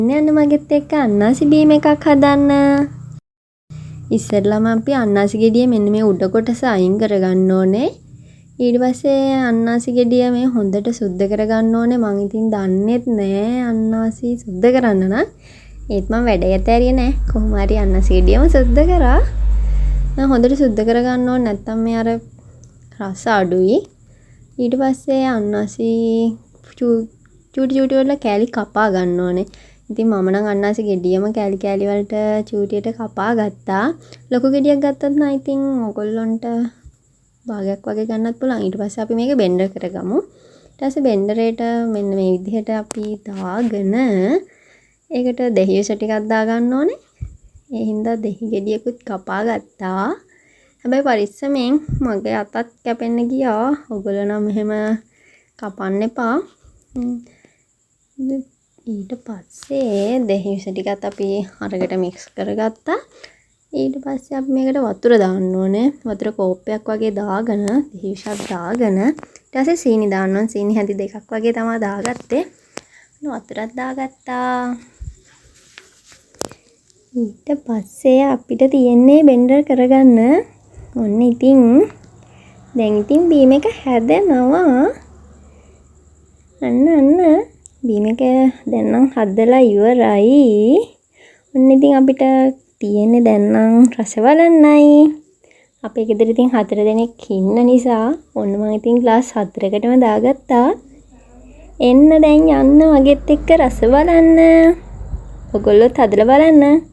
යන්න මගෙත් එක්ක අන්නාසි බීම එකක් හදන්න. ඉස්සෙල්ලාම අපි අන්නාසි ගෙඩිය මෙන්න මේ උඩ කොටස අයින් කරගන්න ඕනේ. ඊට පස්සේ අන්නාසි ගෙඩිය මේ හොඳට සුද්ධ කරගන්න ඕනේ. මං ඉතින් දන්නෙත් නෑ අන්නාසි සුද්ධ කරන්න නම්. ඒත් මම වැඩේ ඇතෑරියේ නෑ. කොහොම හරි අන්නාසි ගෙඩියම සුද්ධ කරා. හොඳට සුද්ධ කරගන්න ඕනේ නැත්තම් මේ අර රස අඩුයි. ඊට පස්සේ අන්නාසි චූටි වල කෑලි කපා ගන්න ඕනේ. ඉතින් මම නම් අන්නාසි ගෙඩියම කෑලි වලට චූටියට කපා ගත්තා. ලොකු ගෙඩියක් ගත්තත් නම් ඉතින් ඔයගොල්ලන්ට භාගයක් වගේ ගන්නත් පුළුවන්. ඊට පස්සේ අපි මේක බෙන්ඩර් කරගමු. ඊට පස්සේ බෙන්ඩරේට මෙන්න මේ විදිහට අපි දාගෙන ඒකට දෙහියස ටිකක් දා ගන්න ඕනේ. ඒ හින්දා දෙහි ගෙඩියකුත් කපා ගත්තා. හැබැයි පරිස්සමෙන් මගේ අතත් කැපෙන්න ගියා. ඔයගොල්ලෝ නම් එහෙම කපන්න එපා. ඊට පස්සේ දෙහියස ටිකත් අපි අරකට මික්ස් කරගත්තා. ඊට පස්සේ අපි මේකට වතුර දාන්න ඕනේ. වතුර කෝප්පයක් වගේ දාගෙන දෙහියසක් දාගෙන ඊට පස්සේ සීනි දාන්න ඕනේ. සීනි හැඳි දෙකක් වගේ තමයි දාගත්තේ. වතුරක් දාගත්තා. ඊට පස්සේ අපිට තියෙන්නේ බෙන්ඩර් කරගන්න. ඔන්න ඉතින් දැන් ඉතින් බීම එක හැදෙනවා. අන්න බීම එක දැන් නම් හදලා ඉවරයි. ඔන්න ඉතින් අපිට තියෙන්නේ දැන් නම් රස බලන්නයි. අපේ ගෙදර ඉතින් 4 දෙනෙක් ඉන්න නිසා ඔන්න මම ඉතින් ග්ලාස් 4කටම දාගත්තා. එන්න දැන් යන්න මගෙත් එක්ක රස බලන්න. ඔයගොල්ලොත් හදලා බලන්න.